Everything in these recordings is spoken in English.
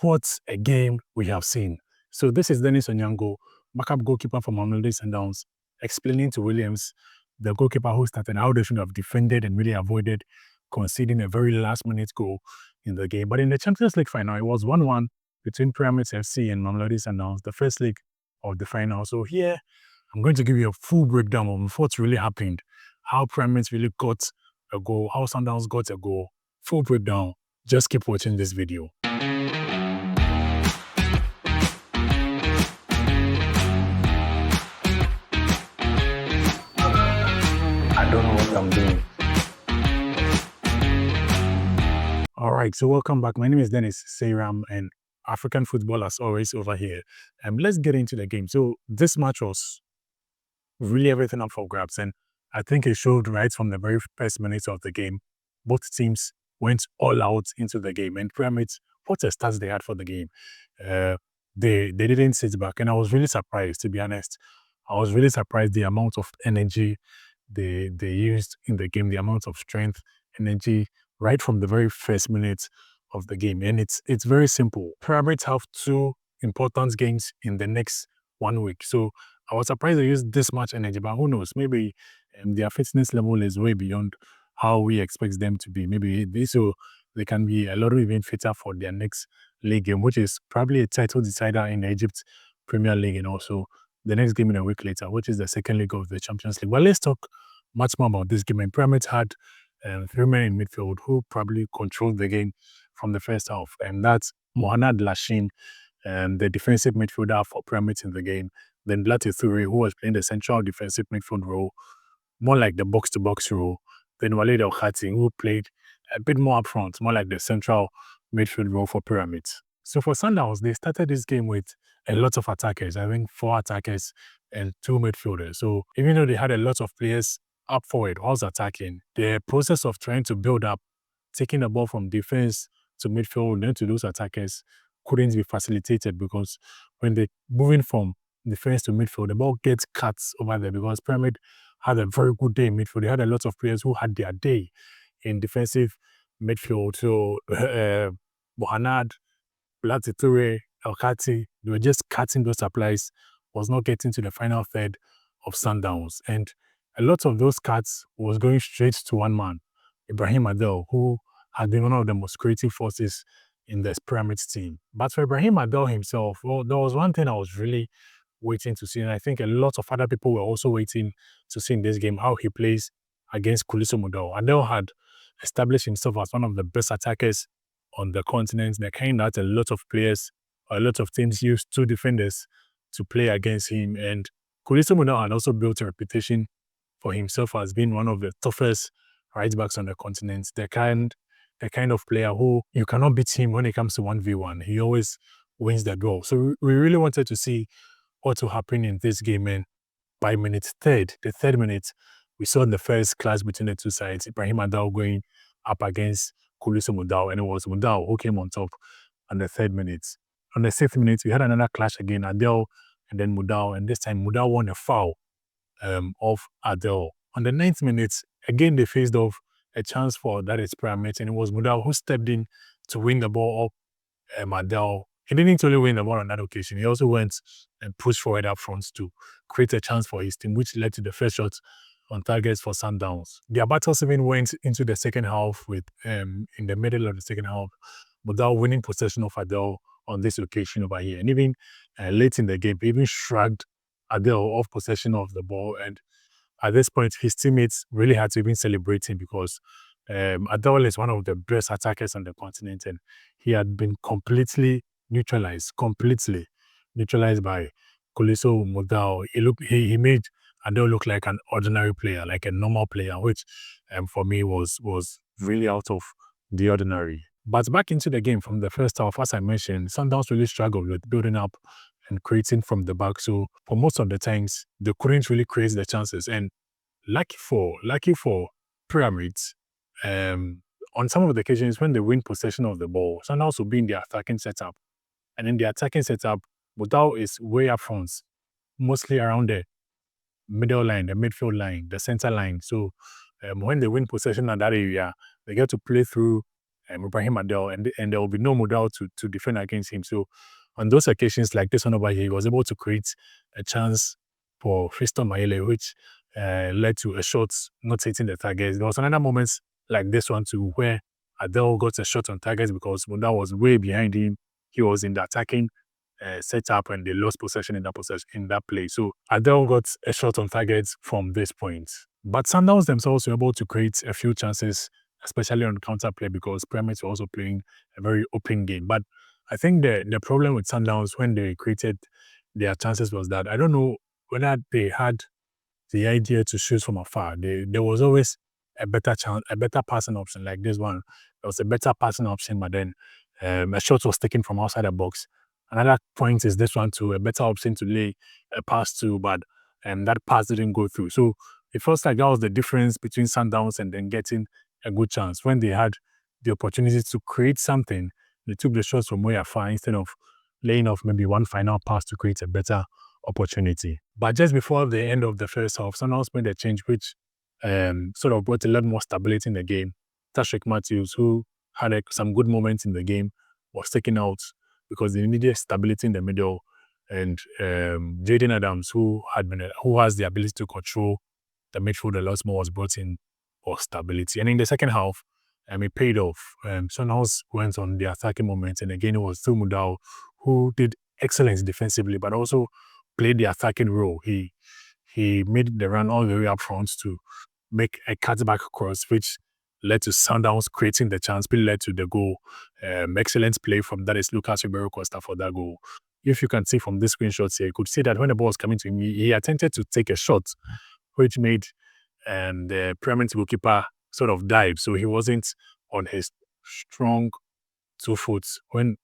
What a game we have seen. So this is Dennis Onyango, backup goalkeeper for Mamelodi Sundowns, explaining to Williams, the goalkeeper who started, how they should have defended and really avoided conceding a very last-minute goal in the game. But in the Champions League final, it was 1-1 between Pyramids FC and Mamelodi Sundowns, the first leg of the final. So here, I'm going to give you a full breakdown of what really happened, how Pyramids really got a goal, how Sundowns got a goal. Full breakdown. Just keep watching this video. I don't know what I'm doing. All right, so welcome back. My name is Dennis Seyram and African football as always over here. Let's get into the game. So this match was really everything up for grabs, and I think it showed right from the very first minutes of the game. Both teams went all out into the game, and Pyramids, what a start they had for the game. They didn't sit back, and I was really surprised, to be honest. I was really surprised the amount of energy they used in the game, the amount of strength, energy, right from the very first minute of the game. And it's very simple. Pyramids have two important games in the next 1 week. So I was surprised they used this much energy, but who knows? Maybe their fitness level is way beyond how we expect them to be. Maybe they can be a lot even fitter for their next league game, which is probably a title decider in the Egypt Premier League, and also the next game in a week later, which is the second leg of the Champions League. Well, let's talk much more about this game. And Pyramids had 3 men in midfield who probably controlled the game from the first half, and that's Mohamed Lashin, the defensive midfielder for Pyramids in the game. Then Blati Thuri, who was playing the central defensive midfield role, more like the box-to-box role. Then Walid El Khati, who played a bit more up front, more like the central midfield role for Pyramids. So for Sundowns, they started this game with a lot of attackers. I think 4 attackers and 2 midfielders. So even though they had a lot of players up forward whilst attacking, the process of trying to build up, taking the ball from defense to midfield, then to those attackers, couldn't be facilitated, because when they're moving from defense to midfield, the ball gets cut over there, because Pyramid had a very good day in midfield. They had a lot of players who had their day in defensive midfield. So Mohanad, Blatiture, El Khati, they were just cutting those supplies, was not getting to the final third of Sundowns. And a lot of those cuts was going straight to one man, Ibrahim Adel, who had been one of the most creative forces in the Pyramids team. But for Ibrahim Adel himself, well, there was one thing I was really waiting to see, and I think a lot of other people were also waiting to see in this game how he plays against Kuliso Mudau. Adel had established himself as one of the best attackers on the continent. The kind that a lot of players, a lot of teams used 2 defenders to play against him. And Kuliso Mudau had also built a reputation for himself as being one of the toughest right backs on the continent. The kind of player who you cannot beat him when it comes to 1v1. He always wins the duel. So we really wanted to see what will happen in this game. And by the third minute, we saw the first clash between the two sides. Ibrahim Adel going up against Kuliso Mudau, and it was Mudau who came on top on the 3rd minute. On the 6th minute, we had another clash again, Adel and then Mudau, and this time Mudau won a foul of Adel. On the 9th minute, again they faced off a chance for that is Pyramids, and it was Mudau who stepped in to win the ball up Adel. He didn't only win the ball on that occasion, he also went and pushed forward up front to create a chance for his team, which led to the first shot on targets for Sundowns. Their battles even went into the second half with, in the middle of the second half, Mudau winning possession of Adel on this occasion over here. And even late in the game, he even shrugged Adel off possession of the ball. And at this point, his teammates really had to even celebrate him, because Adel is one of the best attackers on the continent, and he had been completely neutralized by Kuliso Mudau. He made Adel look like an ordinary player, like a normal player, which for me was really out of the ordinary. But back into the game from the first half, as I mentioned, Sundowns really struggled with building up and creating from the back. So for most of the times, they couldn't really create the chances. And lucky for Pyramids, on some of the occasions when they win possession of the ball, Sundowns will be in their attacking setup. And in the attacking setup, Mudau is way up front, mostly around the middle line, the midfield line, the center line. So when they win possession in that area, they get to play through Ibrahim Adel, and there will be no Modal to defend against him. So on those occasions like this one over here, he was able to create a chance for Fiston Mayele, which led to a shot not hitting the target. There was another moment like this one too, where Adel got a shot on target because Modal was way behind him. He was in the attacking setup and they lost possession in that play. So Adele got a shot on target from this point. But Sundowns themselves were able to create a few chances, especially on counter play because Pyramids were also playing a very open game. But I think the problem with Sundowns when they created their chances was that I don't know whether they had the idea to shoot from afar. There was always a better chance, a better passing option like this one. There was a better passing option, but then a shot was taken from outside the box. Another point is this one too, a better option to lay a pass to, but that pass didn't go through. So it feels like that was the difference between Sundowns and then getting a good chance. When they had the opportunity to create something, they took the shots from way afar instead of laying off maybe one final pass to create a better opportunity. But just before the end of the first half, Sundowns made a change which sort of brought a lot more stability in the game. Tashik Matthews, who had some good moments in the game, was taken out because they needed stability in the middle. And Jaden Adams, who has the ability to control the midfield a lot more, was brought in for stability. And in the second half, it paid off. Sundowns went on the attacking moments, and again it was Phil Mudau who did excellence defensively, but also played the attacking role. He made the run all the way up front to make a cutback cross, which led to Sundowns creating the chance, which led to the goal. Excellent play from that is Lucas Ribeiro Costa for that goal. If you can see from this screenshots here, you could see that when the ball was coming to him, he attempted to take a shot, which made the Pyramid goalkeeper sort of dive. So he wasn't on his strong 2 foot when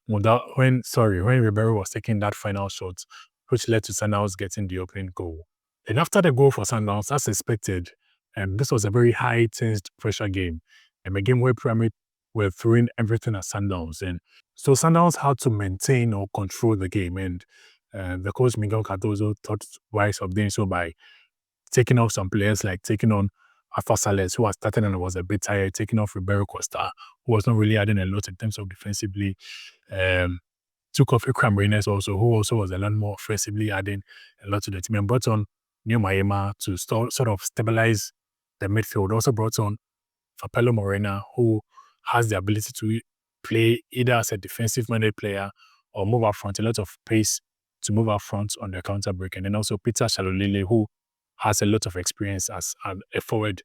Ribeiro was taking that final shot, which led to Sundowns getting the opening goal. And after the goal for Sundowns, as expected, this was a very high tensed pressure game. And a game where Pyramid were throwing everything at Sundowns. And so Sundowns had to maintain or control the game. And the coach Miguel Cardozo thought wise of doing so by taking off some players, like taking on Arthur Sales, who was starting and was a bit tired, taking off Ribeiro Costa, who was not really adding a lot in terms of defensively. Took off Ikram Reines also, who also was a lot more offensively, adding a lot to the team, and brought on New Mayema to sort of stabilize the midfield. Also brought on Fapelo Morena, who has the ability to play either as a defensive-minded player or move up front, a lot of pace to move up front on the counter break. And then also Peter Shalolile, who has a lot of experience as a forward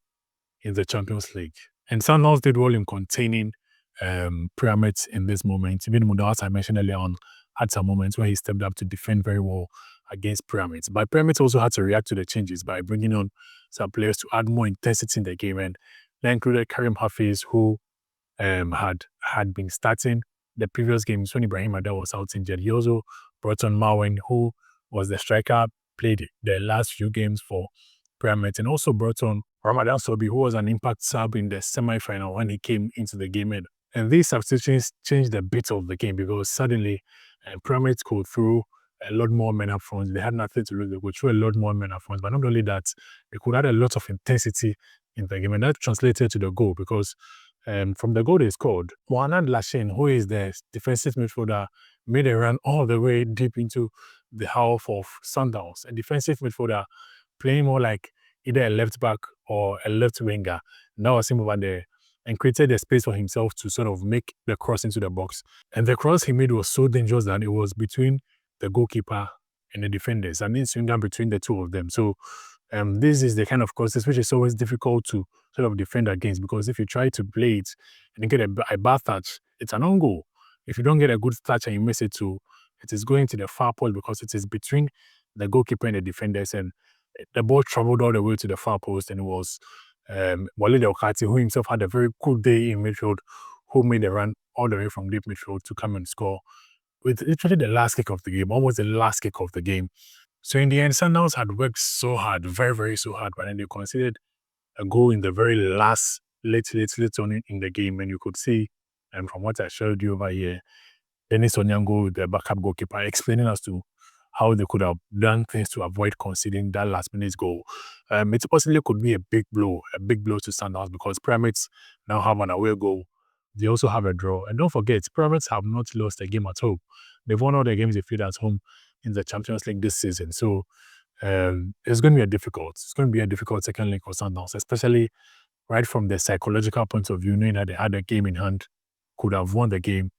in the Champions League. And Sundowns did well in containing Pyramids in this moment. Even Muda, as I mentioned earlier on, had some moments where he stepped up to defend very well against Pyramids. But Pyramids also had to react to the changes by bringing on some players to add more intensity in the game. And that included Karim Hafiz, who had been starting the previous games when Ibrahim Adel was out injured. He also brought on Marwan, who was the striker, played the last few games for Pyramids, and also brought on Ramadan Sobi, who was an impact sub in the semi-final when he came into the game. And these substitutions changed the bit of the game because suddenly Pyramids could throw a lot more men up front. They had nothing to lose. They could throw a lot more men up front. But not only that, they could add a lot of intensity in the game. And that translated to the goal because from the goal they scored, Mohamed Lashin, who is the defensive midfielder, made a run all the way deep into the half of Sundowns. A defensive midfielder playing more like either a left back or a left winger. Now was him over there and created a space for himself to sort of make the cross into the box. And the cross he made was so dangerous that it was between the goalkeeper and the defenders, and then swing down between the two of them. So this is the kind of crosses which is always difficult to sort of defend against, because if you try to play it and you get a bad touch, it's an own goal. If you don't get a good touch and you miss it too, it is going to the far post because it is between the goalkeeper and the defenders, and the ball traveled all the way to the far post, and it was Walid Okati, who himself had a very good day in midfield, who made a run all the way from deep midfield to come and score with literally the last kick of the game, almost the last kick of the game. So in the end, Sundowns had worked so hard, very, very so hard, but then they considered a goal in the very last, late on in the game. And you could see, and from what I showed you over here, Dennis Onyango, the backup goalkeeper, explaining as to how they could have done things to avoid conceding that last-minute goal. It possibly could be a big blow to Sundowns because Pyramids now have an away goal They also have a draw. And don't forget, Pyramids have not lost a game at home. They've won all their games they played at home in the Champions League this season. So it's going to be it's going to be a difficult second leg for Sundowns, especially right from the psychological point of view, knowing that they had a game in hand, could have won the game.